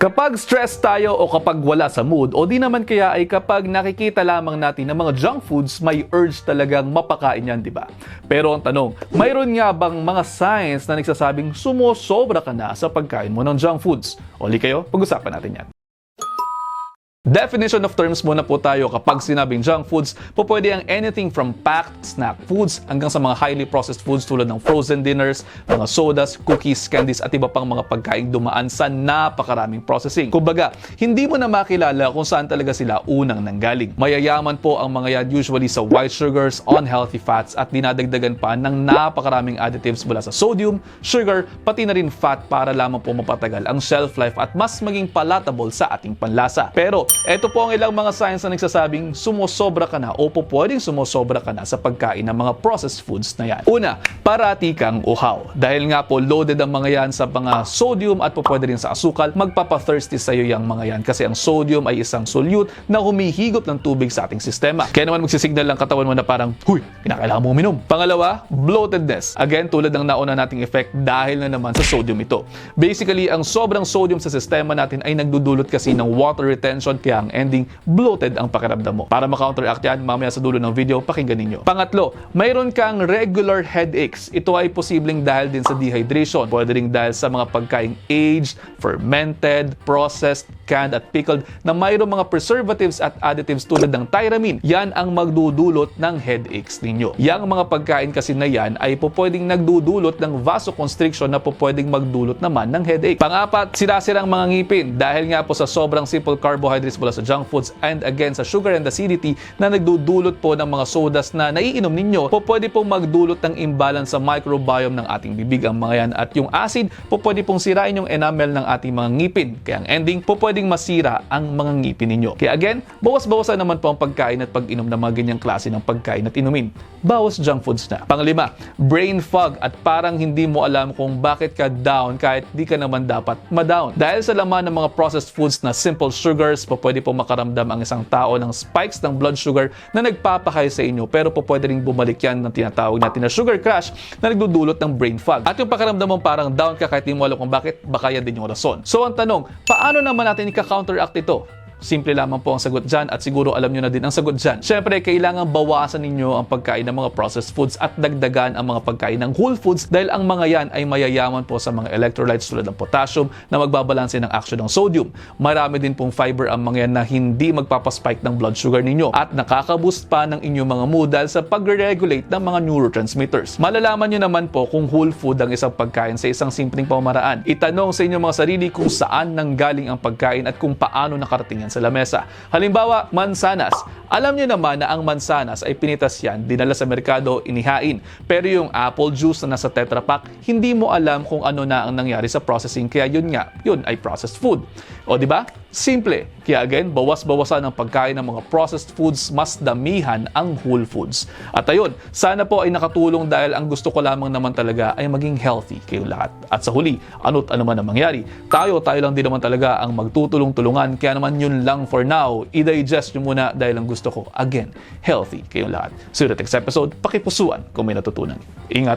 Kapag stress tayo o kapag wala sa mood o di naman kaya ay kapag nakikita lamang natin ng mga junk foods, may urge talagang mapakain yan, di ba? Pero ang tanong, mayroon nga bang mga signs na nagsasabing sumosobra ka na sa pagkain mo ng junk foods? Oli kayo, pag-usapan natin yan. Definition of terms muna po tayo. Kapag sinabing junk foods, pwede ang anything from packed snack foods hanggang sa mga highly processed foods tulad ng frozen dinners, mga sodas, cookies, candies at iba pang mga pagkaing dumaan sa napakaraming processing. Kumbaga, hindi mo na makilala kung saan talaga sila unang nanggaling. Mayayaman po ang mga yan usually sa white sugars, unhealthy fats at dinadagdagan pa ng napakaraming additives mula sa sodium, sugar, pati na rin fat para lamang po mapatagal ang shelf life at mas maging palatable sa ating panlasa. Pero ito po ang ilang mga signs na nagsasabing sumosobra ka na o pwedeng sumosobra ka na sa pagkain ng mga processed foods na yan. Una, parati kang uhaw. Dahil nga po loaded ang mga yan sa mga sodium at pwede rin sa asukal, magpapa-thirsty sa'yo yung mga yan kasi ang sodium ay isang solute na humihigop ng tubig sa ating sistema. Kaya naman magsisignal ang katawan mo na parang, huy, kinakailangan mo uminom. Pangalawa, bloatedness. Again, tulad ng nauna nating effect dahil na naman sa sodium ito. Basically, ang sobrang sodium sa sistema natin ay nagdudulot kasi ng water retention kaya ang ending, bloated ang pakiramdam mo. Para ma-counteract yan, mamaya sa dulo ng video, pakinggan ninyo. Pangatlo, mayroon kang regular headaches. Ito ay posibleng dahil din sa dehydration. Pwede rin dahil sa mga pagkaing aged, fermented, processed, canned at pickled na mayroong mga preservatives at additives tulad ng tyramine. Yan ang magdudulot ng headaches ninyo. Yang mga pagkain kasi na yan ay pwedeng nagdudulot ng vasoconstriction na pwedeng magdulot naman ng headache. Pangapat, sirasirang mga ngipin dahil nga po sa sobrang simple carbohydrates mula sa junk foods and again sa sugar and acidity na nagdudulot po ng mga sodas na naiinom ninyo, pwede pong magdulot ng imbalance sa microbiome ng ating bibig ang mga yan at yung acid pwede pong sirain yung enamel ng ating mga ngipin. Kaya ang ending, pwedeng masira ang mga ngipin ninyo. Kaya again, bawas-bawasan naman po ang pagkain at pag-inom ng mga ganyang klase ng pagkain at inumin. Bawas junk foods na. Panglima, brain fog at parang hindi mo alam kung bakit ka down kahit di ka naman dapat ma-down. Dahil sa laman ng mga processed foods na simple sugars, pwede po makaramdam ang isang tao ng spikes ng blood sugar na nagpapakay sa inyo pero pwede rin bumalik yan ng tinatawag natin na sugar crash na nagdudulot ng brain fog. At yung pakiramdam mo parang down ka kahit di mo alam kung bakit, baka yan din yung rason. So ang tanong, paano naman natin ika-counteract ito? Simple lamang po ang sagot dyan at siguro alam nyo na din ang sagot dyan. Siyempre, kailangan bawasan ninyo ang pagkain ng mga processed foods at dagdagan ang mga pagkain ng whole foods dahil ang mga yan ay mayayaman po sa mga electrolytes tulad ng potassium na magbabalanse ng action ng sodium. Marami din pong fiber ang mga yan na hindi magpapaspike ng blood sugar ninyo at nakaka-boost pa ng inyong mga mood dahil sa pag-regulate ng mga neurotransmitters. Malalaman nyo naman po kung whole food ang isang pagkain sa isang simpleng pamamaraan. Itanong sa inyong mga sarili kung saan nanggaling ang pagkain at kung paano nakarating sa lamesa. Halimbawa, mansanas. Alam niyo naman na ang mansanas ay pinitas yan, dinala sa merkado, inihain. Pero yung apple juice na nasa Tetra Pak, hindi mo alam kung ano na ang nangyari sa processing kaya yun ay processed food. O di ba? Simple. Kaya again, bawas-bawasan ang pagkain ng mga processed foods, mas damihan ang whole foods. At ayun, sana po ay nakatulong dahil ang gusto ko lamang naman talaga ay maging healthy kayo lahat. At sa huli, ano't ano man ang mangyari, tayo lang din naman talaga ang magtutulong-tulungan. Kaya naman yun lang for now. I-digest nyo muna dahil ang gusto ko, again, healthy kayong lahat. So, the next episode, pakipusuan kung may natutunan. Ingat!